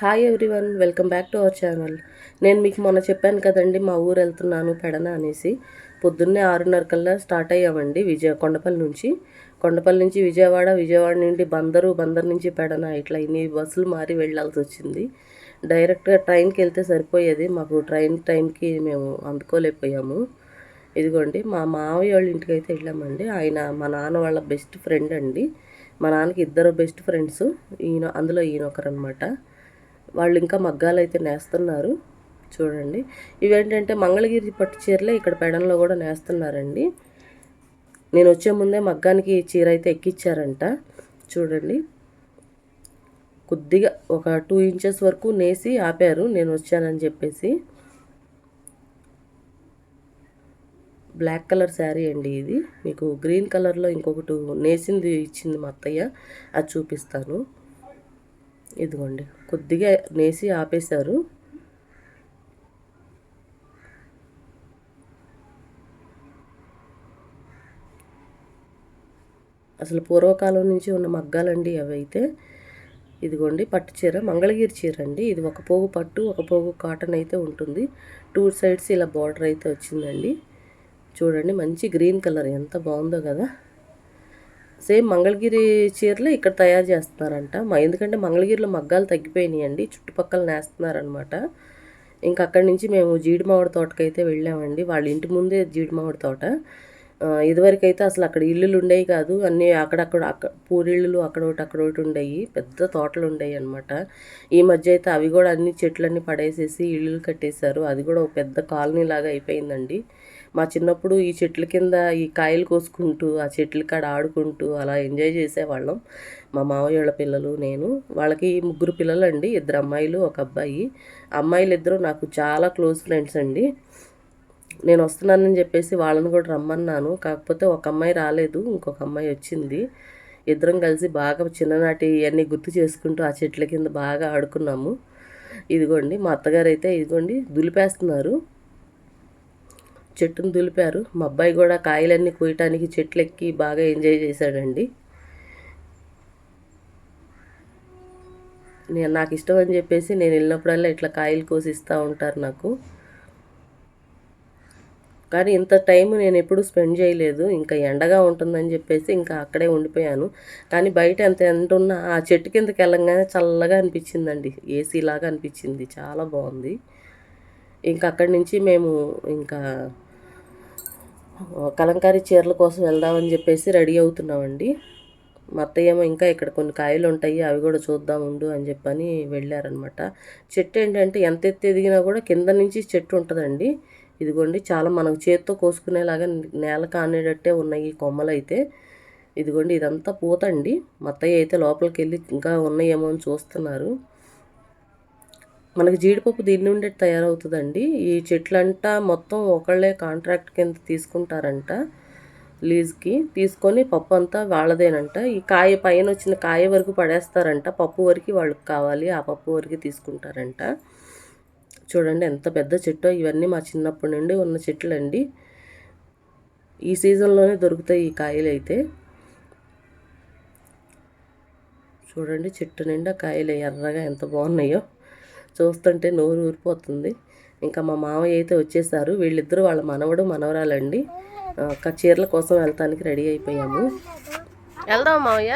Hi everyone, welcome back to our channel. నేను మీకు మొన్న చెప్పాను కదండి, మా ఊరు వెళ్తున్నాను పెడన అనేసి. పొద్దున్నే 6:30 కల్లా స్టార్ట్ అయ్యామండి కొండపల్లి నుంచి విజయవాడ నుండి బందర్ నుంచి పెడన, ఇట్లా ఇన్ని బస్సులు మారి వెళ్ళాల్సి వచ్చింది. డైరెక్ట్గా ట్రైన్కి వెళ్తే సరిపోయేది, మాకు ట్రైన్ టైంకి మేము అందుకోలేకపోయాము. ఇదిగోండి మా మావయ్య వాళ్ళ ఇంటికి అయితే వెళ్ళామండి. ఆయన మా నాన్న వాళ్ళ బెస్ట్ ఫ్రెండ్ అండి. మా నాన్నకి ఇద్దరు బెస్ట్ ఫ్రెండ్స్, అందులో ఈయన ఒకరనమాట. వాళ్ళు ఇంకా మగ్గాలు అయితే నేస్తున్నారు చూడండి. ఇవేంటంటే మంగళగిరి పట్టు చీరలే ఇక్కడ పెడన్లో కూడా నేస్తున్నారండి. నేను వచ్చే ముందే మగ్గానికి చీర అయితే ఎక్కిచ్చారంట చూడండి. కొద్దిగా ఒక 2 ఇంచెస్ వరకు నేసి ఆపారు నేను వచ్చానని చెప్పేసి. బ్లాక్ కలర్ శారీ అండి ఇది. మీకు గ్రీన్ కలర్లో ఇంకొకటి నేసింది ఇచ్చింది మా అత్తయ్య, అది చూపిస్తాను. ఇదిగోండి, కొద్దిగా నేసి ఆపేశారు. అసలు పూర్వకాలం నుంచి ఉన్న మగ్గాలండి అవి అయితే. ఇదిగోండి పట్టు చీర, మంగళగిరి చీర అండి ఇది. ఒక పోగు పట్టు, ఒక పోగు కాటన్ అయితే ఉంటుంది. 2 సైడ్స్ ఇలా బార్డర్ అయితే వచ్చిందండి చూడండి. మంచి గ్రీన్ కలర్, ఎంత బాగుందో కదా. సేమ్ మంగళగిరి చీరలు ఇక్కడ తయారు చేస్తున్నారంట. ఎందుకంటే మంగళగిరిలో మగ్గాలు తగ్గిపోయినాయండి, చుట్టుపక్కల నేస్తున్నారనమాట. ఇంకా అక్కడి నుంచి మేము జీడి మామిడి తోటకైతే వెళ్ళామండి. వాళ్ళ ఇంటి ముందే జీడి మామిడి తోట. ఇదివరకైతే అసలు అక్కడ ఇల్లులు ఉండేవి కాదు, అన్నీ అక్కడ పూరిళ్ళు అక్కడొకటి ఉండేవి, పెద్ద తోటలు ఉండేవి అనమాట. ఈ మధ్య అయితే అవి కూడా అన్ని చెట్లన్నీ పడేసేసి ఇల్లులు కట్టేశారు. అది కూడా ఒక పెద్ద కాలనీ లాగా అయిపోయిందండి. మా చిన్నప్పుడు ఈ చెట్ల కింద ఈ కాయలు కోసుకుంటూ ఆ చెట్ల కాడ ఆడుకుంటూ అలా ఎంజాయ్ చేసేవాళ్ళం. మా మావయ్య వాళ్ళ పిల్లలు, నేను. వాళ్ళకి 3 పిల్లలు అండి, 2 అమ్మాయిలు 1 అబ్బాయి. అమ్మాయిలు ఇద్దరు నాకు చాలా క్లోజ్ ఫ్రెండ్స్ అండి. నేను వస్తున్నానని చెప్పేసి వాళ్ళని కూడా రమ్మన్నాను. కాకపోతే ఒక అమ్మాయి రాలేదు, ఇంకొక అమ్మాయి వచ్చింది. ఇద్దరం కలిసి బాగా చిన్ననాటి ఇవన్నీ గుర్తు చేసుకుంటూ ఆ చెట్ల కింద బాగా ఆడుకున్నాము. ఇదిగోండి మా అత్తగారు అయితే ఇదిగోండి దులిపేస్తున్నారు, చెట్టును దులిపారు. మా అబ్బాయి కూడా కాయలన్నీ కోయటానికి చెట్లు ఎక్కి బాగా ఎంజాయ్ చేశాడండి. నాకు ఇష్టం అని చెప్పేసి నేను వెళ్ళినప్పుడల్లా ఇట్లా కాయలు కోసి ఇస్తూ ఉంటారు నాకు. కానీ ఇంత టైం నేను ఎప్పుడు స్పెండ్ చేయలేదు, ఇంకా ఎండగా ఉంటుందని చెప్పేసి ఇంకా అక్కడే ఉండిపోయాను. కానీ బయట ఎంత ఎండ ఉన్నా ఆ చెట్టు కిందకి వెళ్ళంగానే చల్లగా అనిపించిందండి, ఏసీ లాగా అనిపించింది, చాలా బాగుంది. ఇంకా అక్కడి నుంచి మేము ఇంకా కలంకారీ చీరల కోసం వెళ్దామని చెప్పేసి రెడీ అవుతున్నామండి. మా అత్తయ్య ఏమో ఇంకా ఇక్కడ కొన్ని కాయలు ఉంటాయి, అవి కూడా చూద్దాం ఉండు అని చెప్పని వెళ్ళారనమాట. చెట్టు ఏంటంటే ఎంత ఎత్తు ఎదిగినా కూడా కింద నుంచి చెట్టు ఉంటుందండి. ఇదిగోండి చాలా మనం చేత్తో కోసుకునేలాగా నేల కానేటట్టే ఉన్నాయి ఈ కొమ్మలు అయితే. ఇదిగోండి ఇదంతా పూతండి. మా అత్తయ్య అయితే లోపలికి వెళ్ళి ఇంకా ఉన్నాయేమో అని చూస్తున్నారు. మనకి జీడిపప్పు దీని నుండి తయారవుతుందండి. ఈ చెట్లంతా మొత్తం ఒకళ్ళే కాంట్రాక్ట్ కింద తీసుకుంటారంట, లీజ్కి తీసుకొని పప్పు అంతా వాళ్ళదేనంట. ఈ కాయ పైన వచ్చిన కాయ వరకు పడేస్తారంట, పప్పు వరకు వాళ్ళకి కావాలి, ఆ పప్పు వరకు తీసుకుంటారంట. చూడండి ఎంత పెద్ద చెట్టో. ఇవన్నీ మా చిన్నప్పటి నుండి ఉన్న చెట్లు అండి. ఈ సీజన్లోనే దొరుకుతాయి ఈ కాయలు అయితే. చూడండి చెట్టు నిండా కాయలు ఎర్రగా ఎంత బాగున్నాయో, చూస్తుంటే నోరు ఊరిపోతుంది. ఇంకా మా మామయ్య అయితే వచ్చేసారు. వీళ్ళిద్దరూ వాళ్ళ మనవడు మనవరాలండి. చీరల కోసం వెళ్తానికి రెడీ అయిపోయాము. వెళ్దాం మామయ్య.